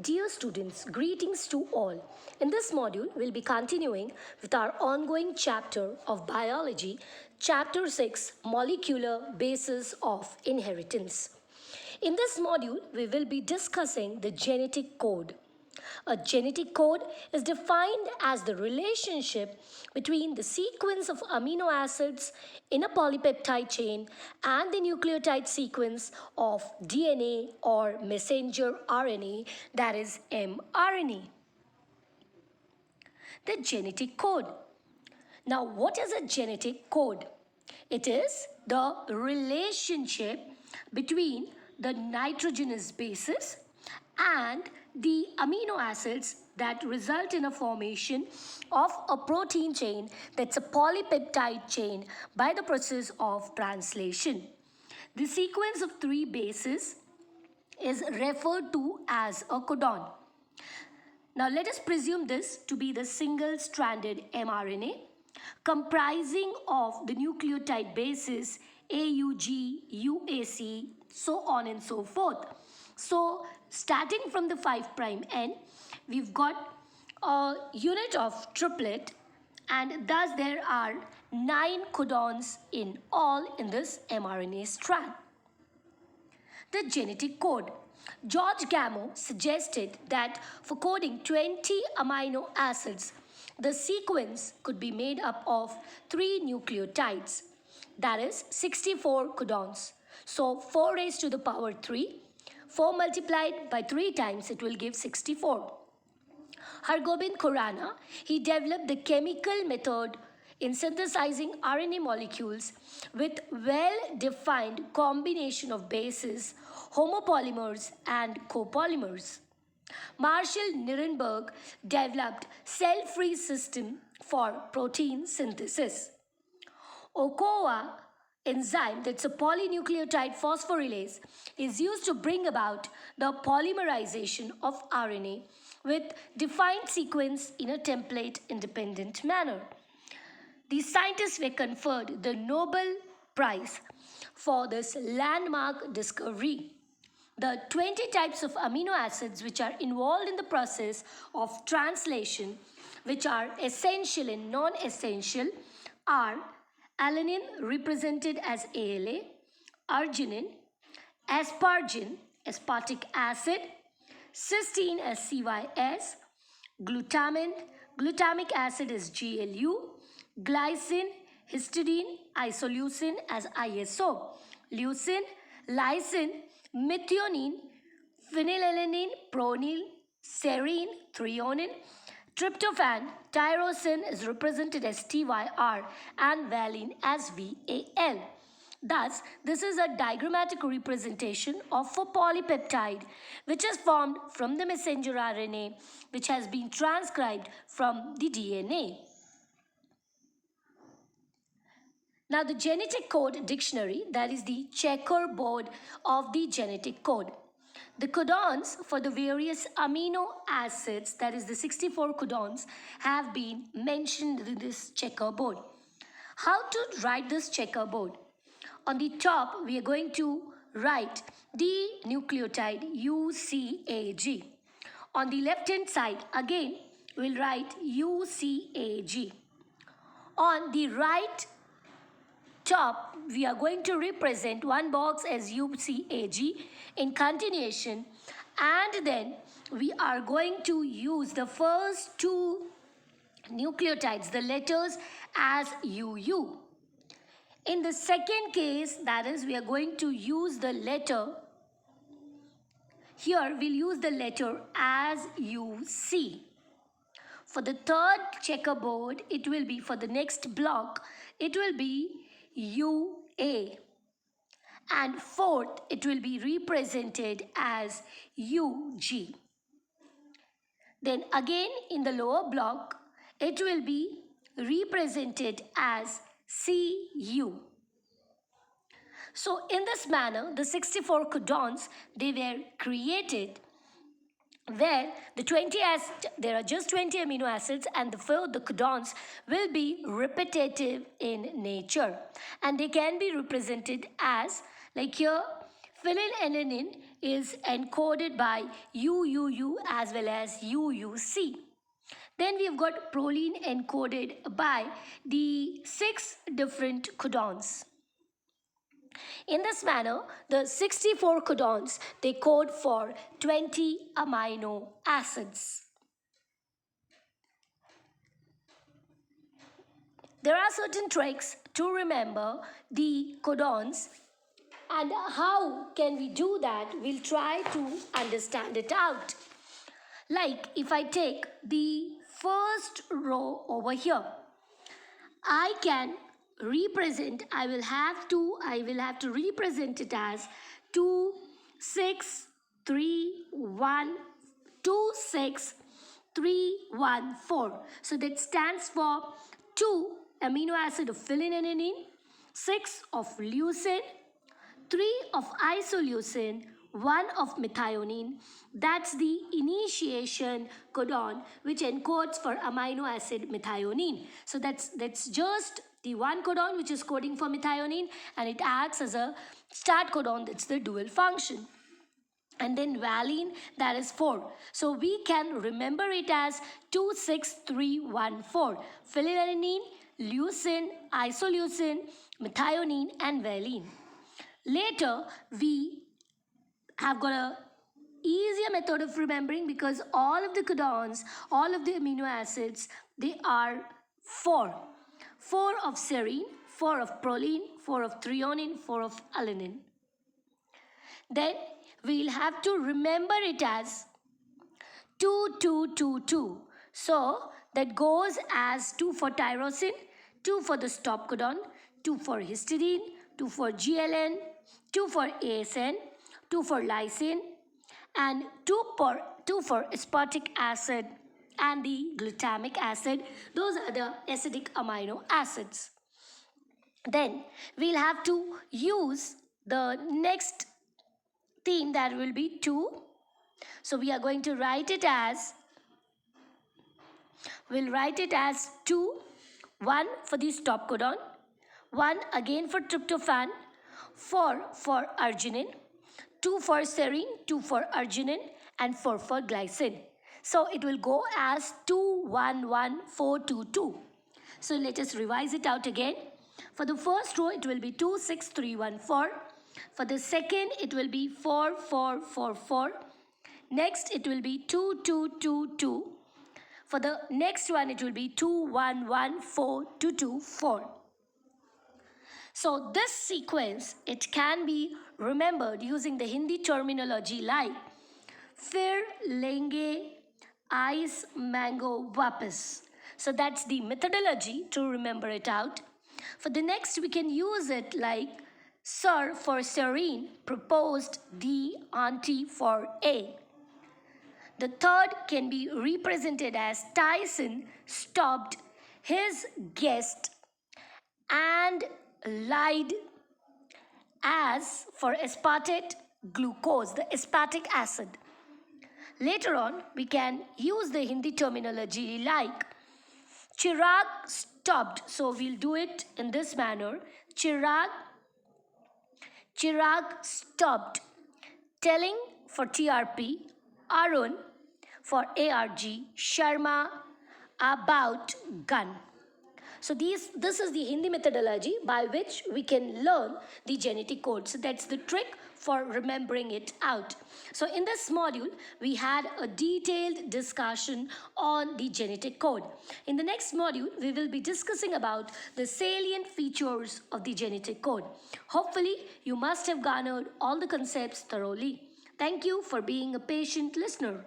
Dear students, greetings to all. In this module, we'll be continuing with our ongoing chapter of biology, chapter 6, molecular basis of inheritance. In this module, we will be discussing the genetic code. A genetic code is defined as the relationship between the sequence of amino acids in a polypeptide chain and the nucleotide sequence of DNA or messenger RNA, that is mRNA. The genetic code. Now, what is a genetic code? It is the relationship between the nitrogenous bases and the amino acids that result in a formation of a protein chain that's a polypeptide chain by the process of translation. The sequence of three bases is referred to as a codon. Now let us presume this to be the single-stranded mRNA comprising of the nucleotide bases AUG, UAC, so on and so forth. So starting from the 5' end, we've got a unit of triplet, and thus there are 9 codons in all in this mRNA strand. The genetic code. George Gamow suggested that for coding 20 amino acids, the sequence could be made up of 3 nucleotides, that is 64 codons. So 4 raised to the power 3, 4 multiplied by 3 times, it will give 64. Hargobind Khorana, he developed the chemical method in synthesizing RNA molecules with well-defined combination of bases, homopolymers and copolymers. Marshall Nirenberg developed cell-free system for protein synthesis. OCOA enzyme, that's a polynucleotide phosphorylase, is used to bring about the polymerization of RNA with defined sequence in a template-independent manner. The scientists were conferred the Nobel Prize for this landmark discovery. The 20 types of amino acids which are involved in the process of translation, which are essential and non-essential, are alanine, represented as ALA, arginine, asparagine, aspartic acid, cysteine as CYS, glutamine, glutamic acid as GLU, glycine, histidine, isoleucine as ISO, leucine, lysine, methionine, phenylalanine, proline, serine, threonine, tryptophan, tyrosine is represented as TYR and valine as VAL. Thus, this is a diagrammatic representation of a polypeptide which is formed from the messenger RNA which has been transcribed from the DNA. Now the genetic code dictionary, that is the checkerboard of the genetic code. The codons for the various amino acids, that is the 64 codons, have been mentioned in this checkerboard. How to write this checkerboard? On the top, we are going to write the nucleotide UCAG. On the left hand side, again, we'll write UCAG. On the right top, we are going to represent one box as UCAG in continuation, and then we are going to use the first 2 nucleotides, the letters, as UU. In the second case, that is, we are going to use the letter, here we'll use the letter as UC. For the third checkerboard, it will be, for the next block, it will be UA. And fourth, it will be represented as UG. Then again in the lower block, it will be represented as CU. So in this manner, the 64 codons, they were created where there are just 20 amino acids, and the codons will be repetitive in nature, and they can be represented as, like here, Phenylalanine is encoded by UUU as well as UUC. Then we've got proline encoded by the 6 different codons. In this manner, the 64 codons, they code for 20 amino acids. There are certain tricks to remember the codons, and how can we do that? We'll try to understand it out. Like if I take the first row over here, I can represent, I will have to represent it as 2 6 3 1 2 6 3 1 4. So that stands for 2 amino acid of phenylalanine, 6 of leucine, 3 of isoleucine, 1 of methionine. That's the initiation codon which encodes for amino acid methionine. So that's just the one codon which is coding for methionine, and it acts as a start codon, that's the dual function. And then valine, that is 4. So we can remember it as 26314. Phenylalanine, leucine, isoleucine, methionine and valine. Later, we have got a easier method of remembering, because all of the codons, all of the amino acids, they are 4. 4 of serine, 4 of proline, 4 of threonine, 4 of alanine. Then we'll have to remember it as 2222. So that goes as 2 for tyrosine, 2 for the stop codon, 2 for histidine, 2 for GLN, 2 for ASN, 2 for lysine, and 2 for aspartic acid and the glutamic acid. Those are the acidic amino acids. Then we'll have to use the next theme, that will be 2. So we are going to write it as, we'll write it as 2, 1 for the stop codon, 1 again for tryptophan, 4 for arginine, 2 for serine, 2 for arginine, and 4 for glycine. So it will go as 211422. So let us revise it out again. For the first row, it will be 26314. For the second, it will be 4444. Next, it will be 2222. For the next one, it will be 21142224. So this sequence, it can be remembered using the Hindi terminology like fir lenge ice mango wapas. So that's the methodology to remember it out. For the next, we can use it like Sir for serene proposed the auntie for A. The third can be represented as Tyson stopped his guest and lied, as for aspartate glucose, the aspartic acid. Later on, we can use the Hindi terminology like Chirag stopped. So we'll do it in this manner. Chirag stopped telling for TRP, Arun for ARG, Sharma about gun. So this is the Hindi methodology by which we can learn the genetic code. So that's the trick for remembering it out. So in this module, we had a detailed discussion on the genetic code. In the next module, we will be discussing about the salient features of the genetic code. Hopefully, you must have garnered all the concepts thoroughly. Thank you for being a patient listener.